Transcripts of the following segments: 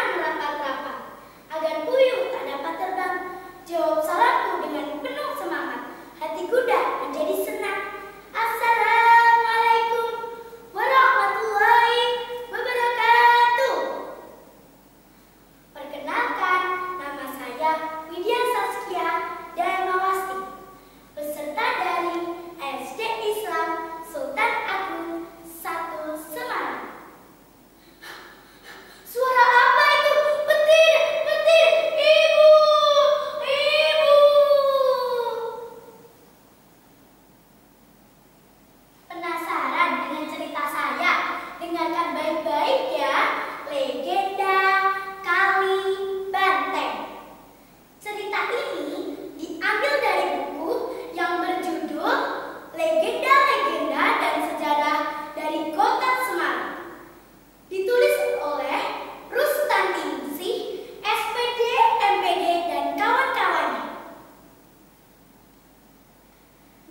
tangan rapat-rapat agar puyuh tak dapat terbang. Jawab salahku dengan penuh semangat. Hati kuda menjadi senang. Assalamualaikum warahmatullahi wabarakatuh. Perkenalkan, nama saya Widya Saskia Daimawasti, peserta dari SD Islam Sultan Agung 1 Semarang. Suara apa itu? Petir, petir, ibu, ibu. Penasaran dengan cerita saya? Dengarkan baik-baik ya. Legenda Kali Banteng. Cerita ini diambil dari buku yang berjudul Legenda-Legenda dan Sejarah dari Kota Semarang. Ditulis oleh Rustanningsih, SPD, MPD, dan kawan-kawannya.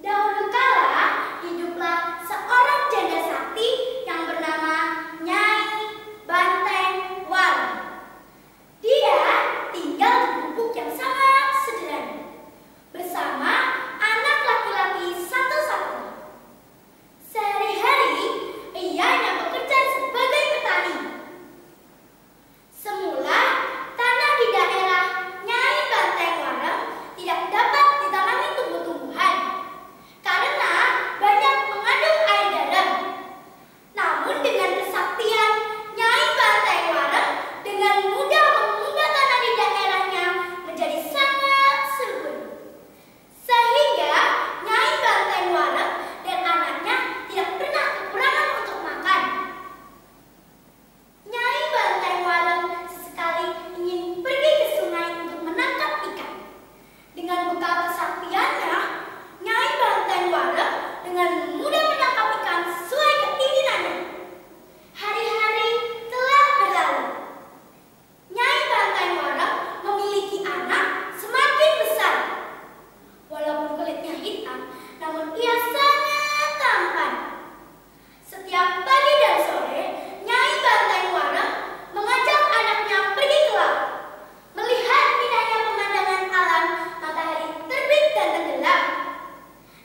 Dahulu kala hiduplah seorang janda sakti yang bernama Nyai Banteng Warung. Dia tinggal di gubuk yang sangat sederhana bersama anak laki-laki satu-satunya. Sehari-hari ia hanya bekerja sebagai petani. Semula tanah di daerah Nyai Banteng Warung tidak dapat ditanami tumbuh-tumbuhan karena banyak mengandung air garam. Namun dengan kesaktian Nyai Banteng Warung dengan mudah mengubah tanah di daerahnya menjadi sangat subur. Sehingga Nyai Banteng Warung dan anaknya tidak pernah kekurangan untuk makan. Nyai Banteng Warung sesekali ingin pergi ke sungai untuk menangkap ikan. Dengan bekal kesaktiannya, Nyai Banteng Warung dengan mudah menangkap ikan sesuai keinginannya. Hari-hari telah berlalu. Nyai Banteng Warung memiliki anak semakin besar. Walaupun kulitnya hitam, namun ia sangat tampan. Setiap pagi dan sore, Nyai Banteng Warung mengajak anaknya pergi ke laut, melihat indahnya pemandangan alam matahari terbit dan tenggelam.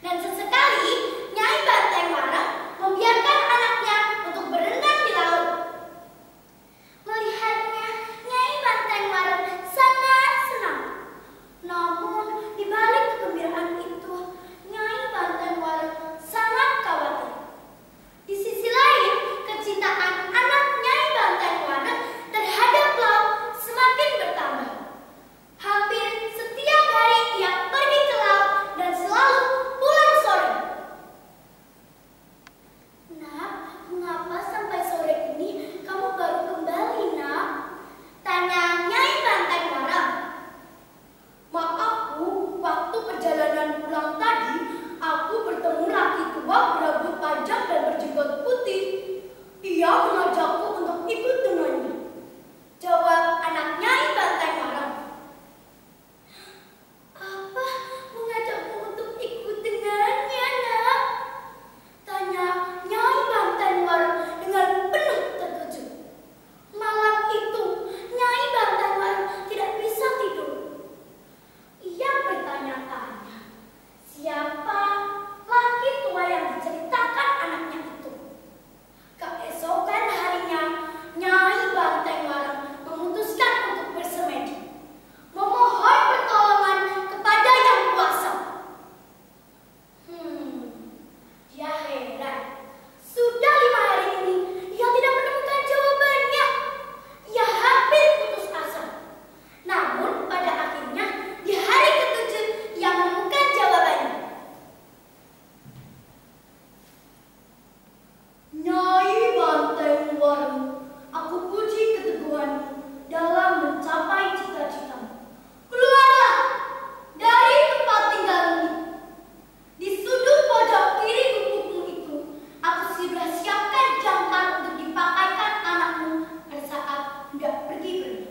Dan sesekali, Nyai Banteng Warung membiarkan anaknya untuk berenang di laut. Melihatnya, Nyai Banteng Warung sangat senang. Namun, di balik kegembiraan itu, Nyai Banteng Warung sangat khawatir. Di sisi lain, kecintaan anak Nyai Banteng Warung terhadap laut semakin bertambah. Hampir setiap hari ia pergi ke laut dan selalu pulang sore. Nak, mengapa sampai sore ini kamu baru kembali, nak? Tanya Nyai Banteng Warung. Maaf, Bu, waktu perjalanan pulang tadi, aku bertemu laki tua berambut panjang dan berjenggot putih. Ia mengajakku untuk ikut dengannya. Jawab anak Nyai Banteng Warung. Apa mengajakmu untuk ikut dengannya, nak? Tanya Nyai Banteng Warung dengan penuh terkejut. Malam itu, Nyai Banteng Warung tidak bisa tidur. Ia bertanya-tanya, siapa laki tua yang diceritakan anaknya itu? Keesokan harinya, Nyai Banteng Warung memutuskan untuk bersemedi, memohon pertolongan kepada Yang Kuasa. Dia heran. Sudah 5 hari ini, ia tidak menemukan jawabannya. Ia hampir putus asa. Namun pada akhirnya, di hari ke-7, ia menemukan jawabannya. Nyai Banteng Warung, aku puji keteguhanmu dalam mencapai cita-citamu. Keluarlah dari tempat tinggalmu. Di sudut pojok kiri gubukmu itu, aku sudah siapkan jangkar untuk dipakaikan anakmu pada saat hendak pergi.